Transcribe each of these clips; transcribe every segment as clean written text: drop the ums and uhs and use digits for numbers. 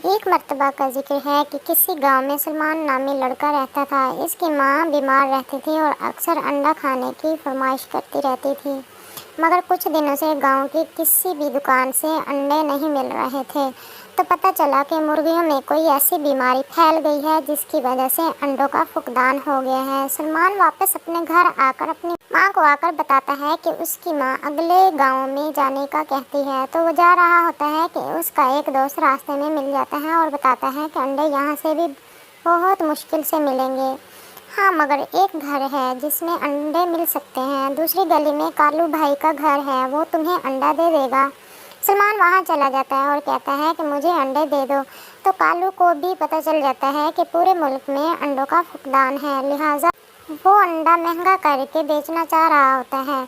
ایک مرتبہ کا ذکر ہے کہ کسی گاؤں میں سلمان نامی لڑکا رہتا تھا۔ اس کی ماں بیمار رہتی تھی اور اکثر انڈا کھانے کی فرمائش کرتی رہتی تھی، مگر کچھ دنوں سے گاؤں کی کسی بھی دکان سے انڈے نہیں مل رہے تھے۔ تو پتہ چلا کہ مرغیوں میں کوئی ایسی بیماری پھیل گئی ہے جس کی وجہ سے انڈوں کا فقدان ہو گیا ہے۔ سلمان واپس اپنے گھر آ کر اپنی ماں کو بتاتا ہے کہ اس کی ماں اگلے گاؤں میں جانے کا کہتی ہے۔ تو وہ جا رہا ہوتا ہے کہ اس کا ایک دوست راستے میں مل جاتا ہے اور بتاتا ہے کہ انڈے یہاں سے بھی بہت مشکل سے ملیں گے۔ ہاں، مگر ایک گھر ہے جس میں انڈے مل سکتے ہیں، دوسری گلی میں کالو بھائی کا گھر ہے، وہ تمہیں انڈا دے دے گا۔ سلمان وہاں چلا جاتا ہے اور کہتا ہے کہ مجھے انڈے دے دو۔ تو کالو کو بھی پتہ چل جاتا ہے کہ پورے ملک میں انڈوں کا فقدان ہے، لہٰذا وہ انڈا مہنگا کر کے بیچنا چاہ رہا ہوتا ہے،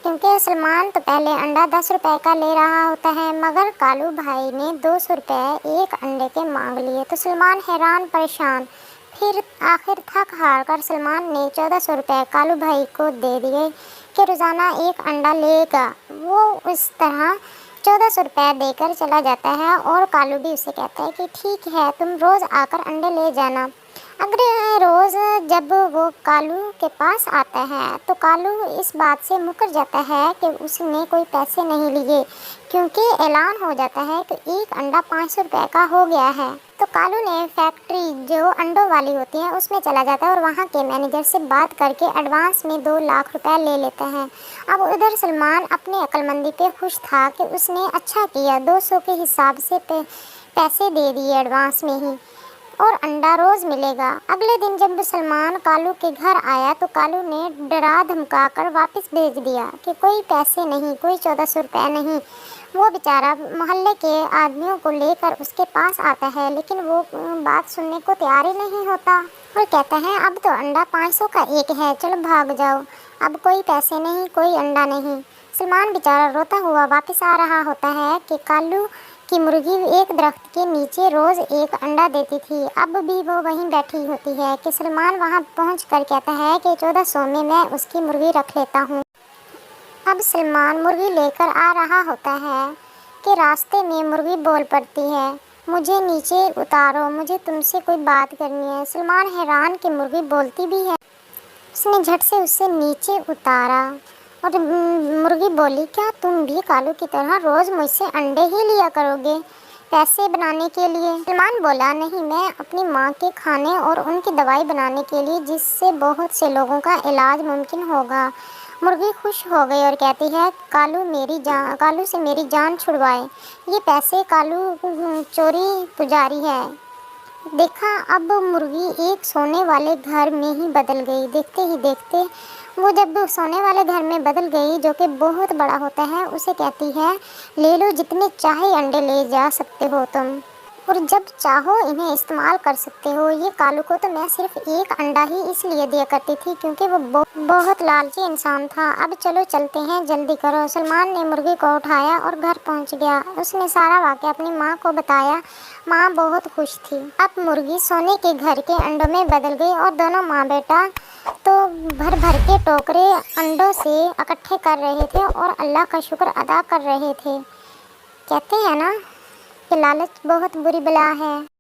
کیونکہ سلمان تو پہلے انڈا 10 روپے کا لے رہا ہوتا ہے، مگر کالو بھائی نے 200 روپے ایک انڈے کے مانگ لیے۔ تو سلمان حیران پریشان، پھر آخر تھک ہار کر سلمان نے 1400 روپے کالو بھائی کو دے دیے کہ روزانہ ایک انڈا لے گا۔ وہ اس طرح 1400 روپے دے کر چلا جاتا ہے اور کالو بھی اسے کہتا ہے کہ ٹھیک ہے، تم روز آ کر انڈے لے جانا۔ اگلے روز جب وہ کالو کے پاس آتا ہے تو کالو اس بات سے مکر جاتا ہے کہ اس نے کوئی پیسے نہیں لیے، کیونکہ اعلان ہو جاتا ہے کہ ایک انڈا 500 روپے کا ہو گیا ہے۔ تو کالو نے فیکٹری جو انڈوں والی ہوتی ہے اس میں چلا جاتا ہے اور وہاں کے مینیجر سے بات کر کے ایڈوانس میں 2 لاکھ روپے لے لیتا ہے۔ اب ادھر سلمان اپنی عقل مندی پہ خوش تھا کہ اس نے اچھا کیا، 200 کے حساب سے پیسے دے دیے ایڈوانس میں ہی، اور انڈا روز ملے گا۔ اگلے دن جب سلمان کالو کے گھر آیا تو کالو نے ڈرا دھمکا کر واپس بھیج دیا کہ کوئی پیسے نہیں، کوئی 1400 روپے نہیں۔ وہ بیچارہ محلے کے آدمیوں کو لے کر اس کے پاس آتا ہے، لیکن وہ بات سننے کو تیار ہی نہیں ہوتا اور کہتا ہے اب تو انڈا 500 کا ایک ہے، چلو بھاگ جاؤ، اب کوئی پیسے نہیں، کوئی انڈا نہیں۔ سلمان بیچارہ روتا ہوا واپس آ رہا ہوتا ہے کہ کالو کی مرغی ایک درخت کے نیچے روز ایک انڈا دیتی تھی، اب بھی وہ وہیں بیٹھی ہوتی ہے کہ سلمان وہاں پہنچ کر کہتا ہے کہ 1400 میں اس کی مرغی رکھ لیتا ہوں۔ اب سلمان مرغی لے کر آ رہا ہوتا ہے کہ راستے میں مرغی بول پڑتی ہے، مجھے نیچے اتارو، مجھے تم سے کوئی بات کرنی ہے۔ سلمان حیران کہ مرغی بولتی بھی ہے، اس نے جھٹ سے اسے نیچے اتارا اور مرغی بولی، کیا تم بھی کالو کی طرح روز مجھ سے انڈے ہی لیا کرو گے پیسے بنانے کے لیے؟ سلمان بولا، نہیں، میں اپنی ماں کے کھانے اور ان کی دوائی بنانے کے لیے، جس سے بہت سے لوگوں کا علاج ممکن ہوگا۔ مرغی خوش ہو گئی اور کہتی ہے، کالو سے میری جان چھڑوائے، یہ پیسے کالو چوری پجاری ہے۔ دیکھا، اب مرغی ایک سونے والے گھر میں ہی بدل گئی۔ دیکھتے ہی دیکھتے وہ جب سونے والے گھر میں بدل گئی، جو کہ بہت بڑا ہوتا ہے، اسے کہتی ہے، لے لو، جتنے چاہے انڈے لے جا سکتے ہو تم، اور جب چاہو انہیں استعمال کر سکتے ہو۔ یہ کالو کو تو میں صرف ایک انڈا ہی اس لیے دیا کرتی تھی کیونکہ وہ بہت لالچی انسان تھا۔ اب چلو چلتے ہیں، جلدی کرو۔ سلمان نے مرغی کو اٹھایا اور گھر پہنچ گیا۔ اس نے سارا واقعہ اپنی ماں کو بتایا۔ ماں بہت خوش تھی۔ اب مرغی سونے کے گھر کے انڈوں میں بدل گئی اور دونوں ماں بیٹا تو بھر بھر کے ٹوکرے انڈوں سے اکٹھے کر رہے تھے اور اللہ کا شکر ادا کر رہے تھے۔ کہتے ہیں نا کہ لالچ بہت بری بلا ہے۔